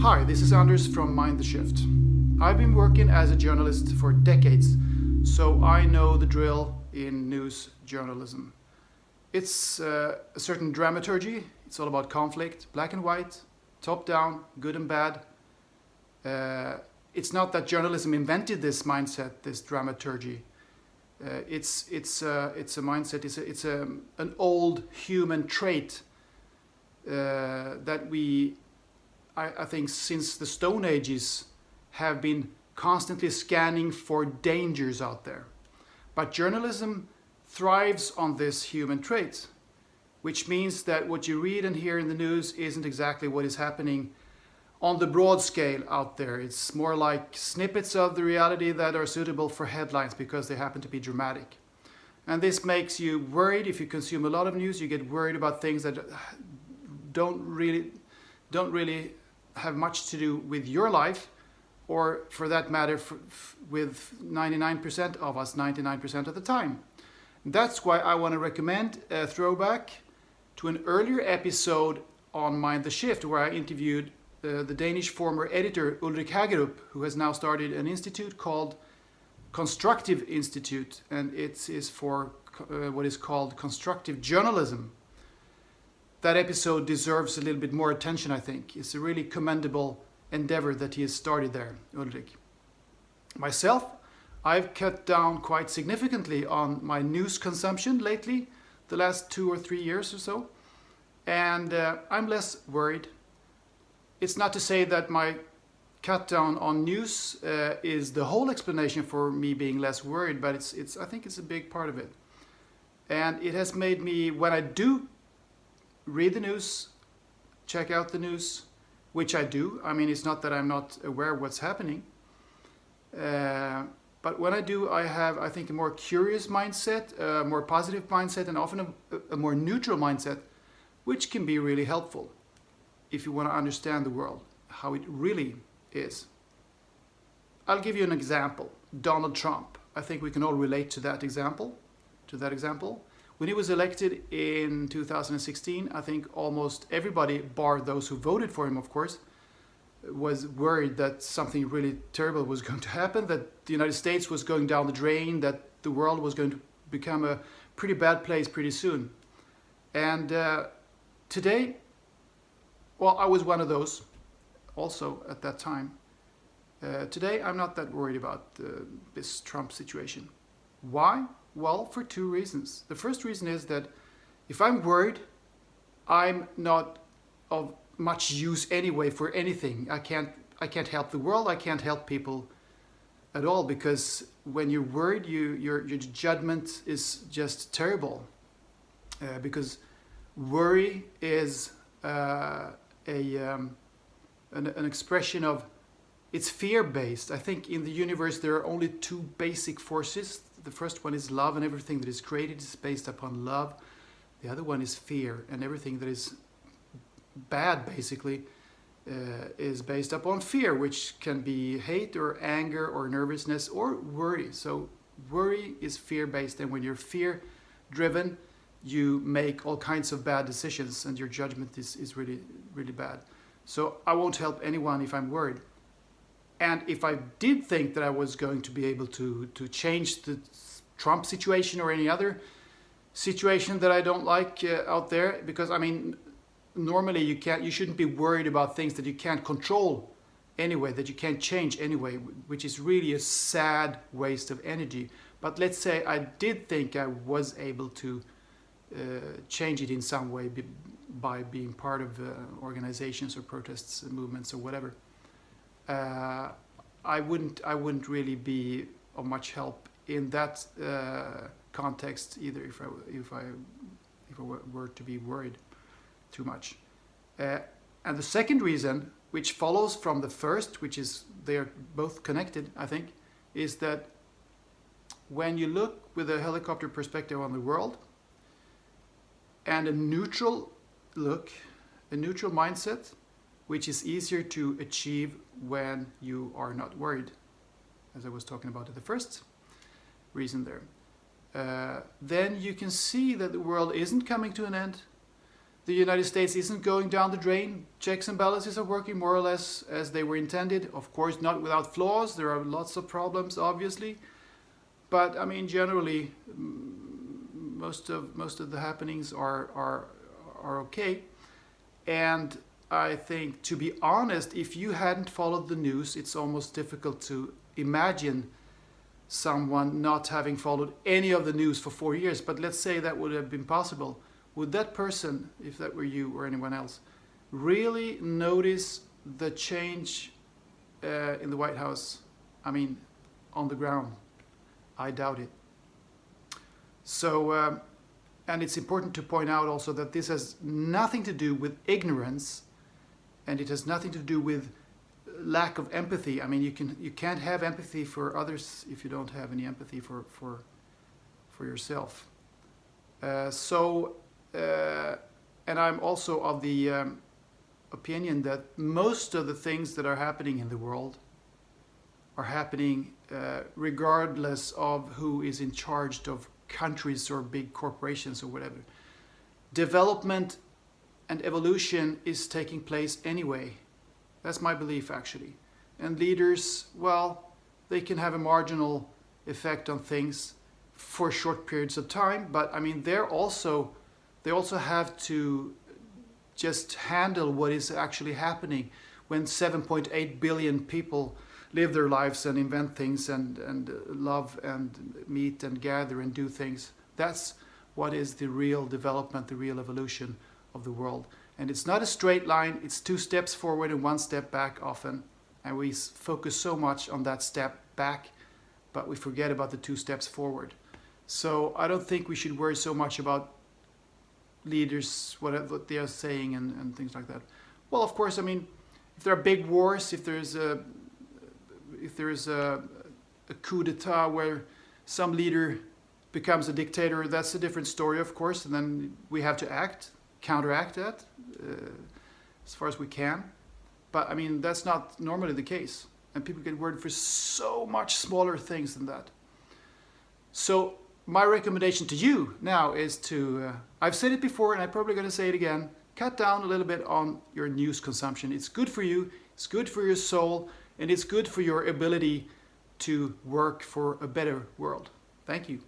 Hi, this is Anders from Mind the Shift. I've been working as a journalist for decades, so I know the drill in news journalism. It's a certain dramaturgy, it's all about conflict, black and white, top down, good and bad. It's not that journalism invented this mindset, this dramaturgy. It's a mindset, it's an old human trait that we, I think, since the Stone Ages have been constantly scanning for dangers out there. But journalism thrives on this human trait, which means that what you read and hear in the news isn't exactly what is happening on the broad scale out there. It's more like snippets of the reality that are suitable for headlines because they happen to be dramatic. And this makes you worried. If you consume a lot of news, you get worried about things that don't really have much to do with your life, or for that matter, with 99% of us 99% of the time. That's why I want to recommend a throwback to an earlier episode on Mind the Shift, where I interviewed the Danish former editor Ulrik Haagerup, who has now started an institute called Constructive Institute, and it is for what is called constructive journalism. That episode deserves a little bit more attention, I think. It's a really commendable endeavor that he has started there, Ulrik. Myself, I've cut down quite significantly on my news consumption lately, the last 2 or 3 years or so, and I'm less worried. It's not to say that my cut down on news is the whole explanation for me being less worried, but I think it's a big part of it. And it has made me, when I do read the news, check out the news, which I do. I mean, it's not that I'm not aware of what's happening. But when I do, I have, I think, a more curious mindset, a more positive mindset, and often a more neutral mindset, which can be really helpful if you want to understand the world, how it really is. I'll give you an example. Donald Trump. I think we can all relate to that example. When he was elected in 2016, I think almost everybody, bar those who voted for him, of course, was worried that something really terrible was going to happen, that the United States was going down the drain, that the world was going to become a pretty bad place pretty soon. And today, well, I was one of those also at that time. Today, I'm not that worried about this Trump situation. Why? Well, for 2 reasons. The first reason is that if I'm worried, I'm not of much use anyway for anything. I can't help the world. I can't help people at all, because when you're worried, your judgment is just terrible. Because worry is an expression of, it's fear-based. I think in the universe there are only 2 basic forces. The first one is love, and everything that is created is based upon love. The other one is fear, and everything that is bad basically is based upon fear, which can be hate or anger or nervousness or worry. So worry is fear-based, and when you're fear-driven, you make all kinds of bad decisions, and your judgment is really, really bad. So I won't help anyone if I'm worried. And if I did think that I was going to be able to change the Trump situation or any other situation that I don't like out there, because I mean, normally you shouldn't be worried about things that you can't control anyway, that you can't change anyway, which is really a sad waste of energy. But let's say I did think I was able to change it in some way by being part of organizations or protests and movements or whatever. I wouldn't really be of much help in that context either if I were to be worried too much. And the second reason, which follows from the first, which is they are both connected, I think, is that when you look with a helicopter perspective on the world and a neutral look, a neutral mindset, which is easier to achieve when you are not worried, as I was talking about in the first reason there, then you can see that the world isn't coming to an end. the United States isn't going down the drain. Checks and balances are working more or less as they were intended. Of course, not without flaws. There are lots of problems, obviously. But I mean, generally, most of the happenings are okay. And I think, to be honest, if you hadn't followed the news, it's almost difficult to imagine someone not having followed any of the news for 4 years. But let's say that would have been possible. Would that person, if that were you or anyone else, really notice the change in the White House? I mean, on the ground? I doubt it. So, and it's important to point out also that this has nothing to do with ignorance, and it has nothing to do with lack of empathy. I mean, you can't have empathy for others if you don't have any empathy for yourself. And I'm also of the opinion that most of the things that are happening in the world are happening regardless of who is in charge of countries or big corporations or whatever. Development and evolution is taking place anyway. That's my belief, actually. And leaders, well, they can have a marginal effect on things for short periods of time, but I mean, they also have to just handle what is actually happening when 7.8 billion people live their lives and invent things and love and meet and gather and do things. That's what is the real development, the real evolution of the world. And it's not a straight line, it's 2 steps forward and 1 step back often. And we focus so much on that step back, but we forget about the 2 steps forward. So I don't think we should worry so much about leaders, what they are saying and things like that. Well, of course, I mean, if there are big wars, if there is a coup d'etat where some leader becomes a dictator, that's a different story, of course, and then we have to counteract that as far as we can. But I mean, that's not normally the case, and people get worried for so much smaller things than that. So my recommendation to you now is to, I've said it before and I'm probably going to say it again, cut down a little bit on your news consumption. It's good for you, it's good for your soul, and it's good for your ability to work for a better world. Thank you.